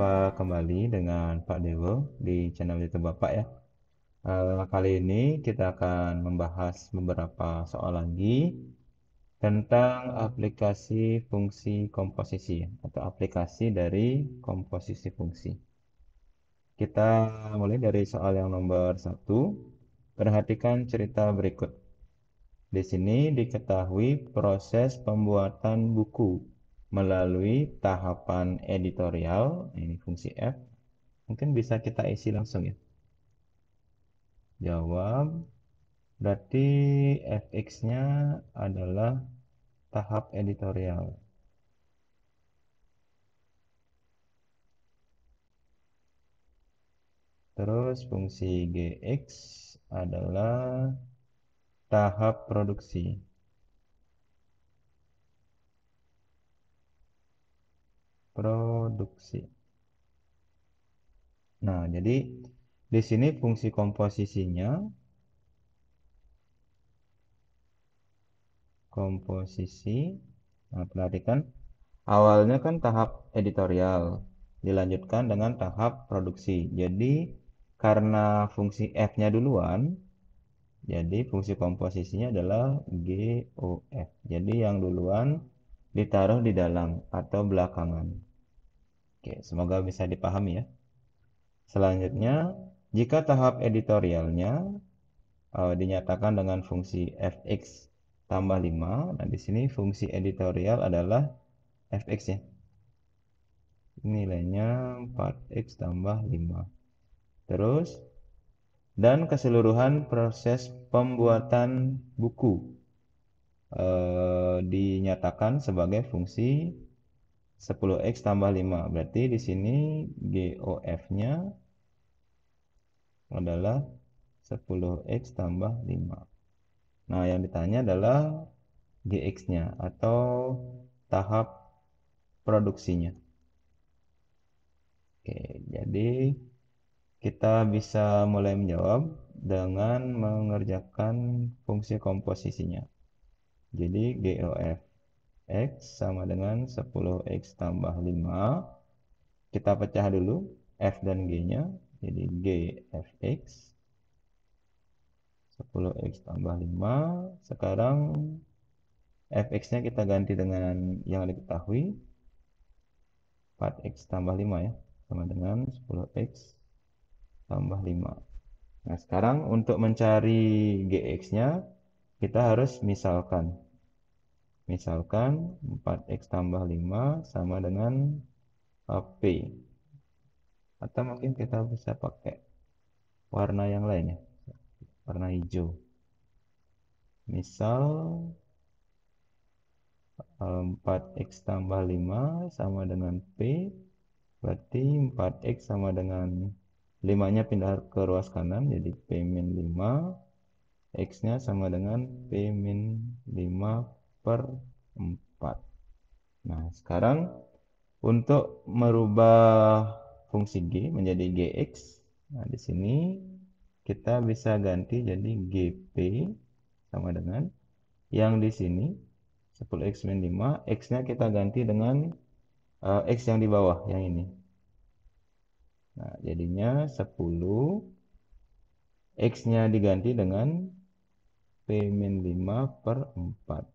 Jumpa kembali dengan Pak Dewo di channel YouTube Bapak ya. Kali ini kita akan membahas beberapa soal lagi tentang aplikasi fungsi komposisi atau aplikasi dari komposisi fungsi. Kita mulai dari soal yang nomor 1. Perhatikan cerita berikut. Di sini diketahui proses pembuatan buku melalui tahapan editorial, ini fungsi F. Mungkin bisa kita isi langsung ya. Jawab, berarti fx-nya adalah tahap editorial. Terus fungsi gx adalah tahap produksi. Nah, jadi di sini fungsi komposisi. Nah, perhatikan awalnya kan tahap editorial, dilanjutkan dengan tahap produksi. Jadi karena fungsi F-nya duluan, jadi fungsi komposisinya adalah GOF. Jadi yang duluan ditaruh di dalam atau belakangan. Oke, semoga bisa dipahami ya. Selanjutnya, jika tahap editorialnya dinyatakan dengan fungsi fx tambah 5, nah di sini fungsi editorial adalah fx ya. Nilainya 4x tambah 5. Terus, dan keseluruhan proses pembuatan buku dinyatakan sebagai fungsi 10x tambah 5. Berarti di sini GOF-nya adalah 10x tambah 5. Nah, yang ditanya adalah GX-nya atau tahap produksinya. Oke, jadi kita bisa mulai menjawab dengan mengerjakan fungsi komposisinya. Jadi GOF X sama dengan 10x tambah 5. Kita pecah dulu F dan G-nya. Jadi GFX 10x tambah 5. Sekarang fx-nya kita ganti dengan yang diketahui 4x tambah 5 ya, sama dengan 10x tambah 5. Nah, sekarang untuk mencari gx-nya kita harus misalkan 4x tambah 5 sama dengan p, atau mungkin kita bisa pakai warna yang lain ya, warna hijau. Misal 4x tambah 5 sama dengan p, berarti 4x sama dengan 5 nya pindah ke ruas kanan, jadi p-5, x-nya sama dengan p-5 per 4. Nah, sekarang untuk merubah fungsi g menjadi gx, nah di sini kita bisa ganti jadi gp sama dengan yang di sini 10x min 5, x-nya kita ganti dengan x yang di bawah, yang ini. Nah, jadinya 10, x-nya diganti dengan p-5 per 4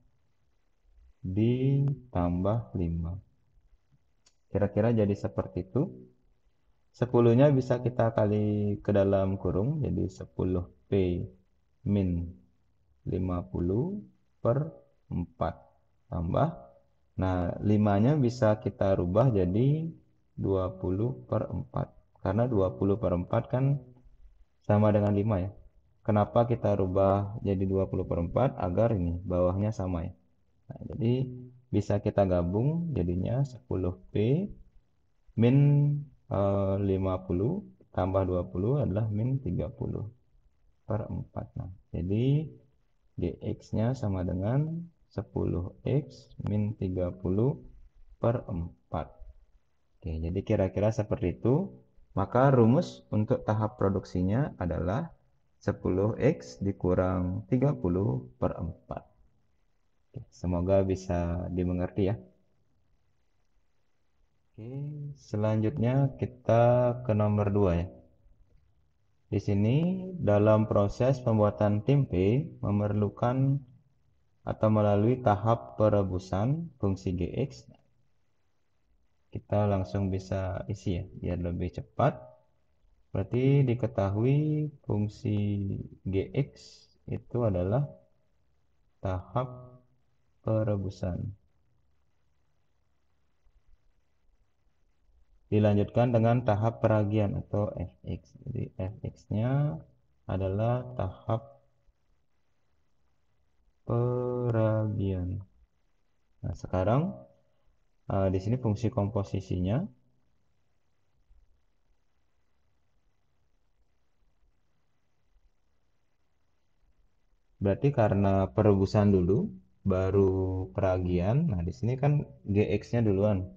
ditambah 5. Kira-kira jadi seperti itu. 10-nya bisa kita kali ke dalam kurung, jadi 10p min 50 per 4 tambah. Nah, 5-nya bisa kita rubah jadi 20 per 4. Karena 20 per 4 kan sama dengan 5 ya. Kenapa kita rubah jadi 20 per 4? Agar ini bawahnya sama ya. Nah, jadi bisa kita gabung jadinya 10p min 50 tambah 20 adalah min 30 per 4. Nah, jadi gx-nya sama dengan 10x min 30 per 4. Oke, jadi kira-kira seperti itu. Maka rumus untuk tahap produksinya adalah 10x dikurang 30 per 4. Oke, semoga bisa dimengerti ya. Oke, selanjutnya kita ke nomor 2 ya. Di sini dalam proses pembuatan tempe memerlukan atau melalui tahap perebusan fungsi gx. Kita langsung bisa isi ya biar lebih cepat. Berarti diketahui fungsi gx itu adalah tahap perebusan. Dilanjutkan dengan tahap peragian atau fx. Jadi fx-nya adalah tahap peragian. Nah, sekarang di sini fungsi komposisinya. Berarti karena perebusan dulu baru peragian. Nah, di sini kan gx-nya duluan.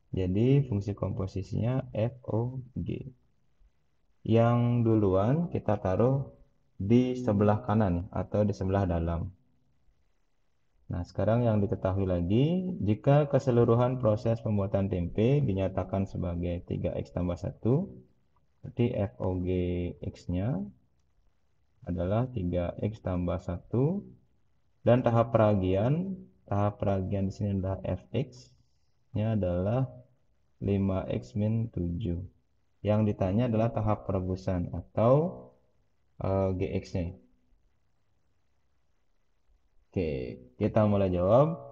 Jadi fungsi komposisinya FOG. Yang duluan kita taruh di sebelah kanan atau di sebelah dalam. Nah, sekarang yang diketahui lagi, jika keseluruhan proses pembuatan tempe dinyatakan sebagai 3x tambah 1, berarti FOG X-nya adalah 3x tambah 1, dan tahap peragian di sini adalah Fx-nya adalah 5x min 7. Yang ditanya adalah tahap perebusan atau Gx-nya. Oke, kita mulai jawab.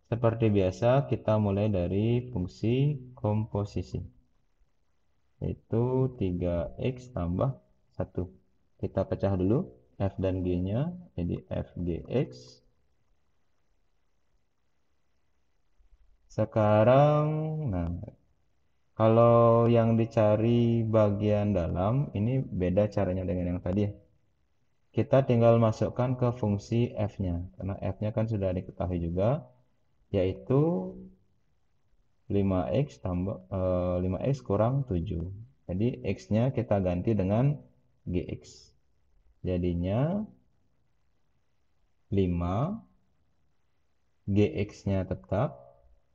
Seperti biasa, kita mulai dari fungsi komposisi, yaitu 3x tambah 1. Kita pecah dulu f dan g-nya, jadi fgx. Sekarang, nah, kalau yang dicari bagian dalam, ini beda caranya dengan yang tadi ya. Kita tinggal masukkan ke fungsi f-nya, karena f-nya kan sudah diketahui juga, yaitu 5x kurang 7. Jadi x-nya kita ganti dengan gx. Jadinya 5, gx-nya tetap,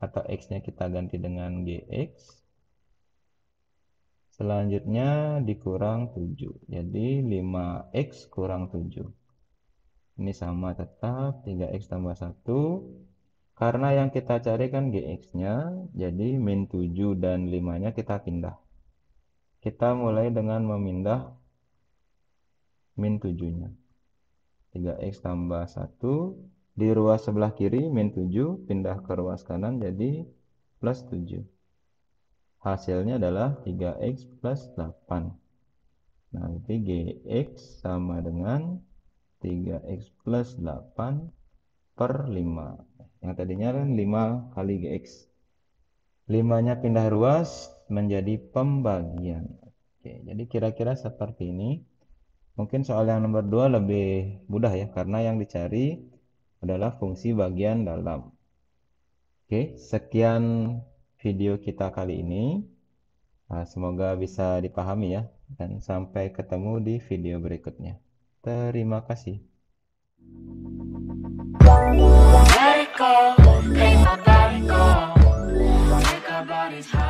atau x-nya kita ganti dengan gx. Selanjutnya dikurang 7. Jadi 5x kurang 7. Ini sama tetap 3x tambah 1. Karena yang kita cari kan gx-nya, jadi min 7 dan 5-nya kita pindah. Kita mulai dengan memindah min 7-nya. 3x tambah 1. Di ruas sebelah kiri min 7, pindah ke ruas kanan jadi plus 7. Hasilnya adalah 3x plus 8. Nah, jadi gx sama dengan 3x plus 8 per 5. Yang tadinya kan 5 kali gx. 5-nya pindah ruas menjadi pembagian. Oke, jadi kira-kira seperti ini. Mungkin soal yang nomor 2 lebih mudah ya, karena yang dicari adalah fungsi bagian dalam. Oke, sekian video kita kali ini. Semoga bisa dipahami ya, dan sampai ketemu di video berikutnya. Terima kasih. Let it go, ain't nobody go. Take our bodies high.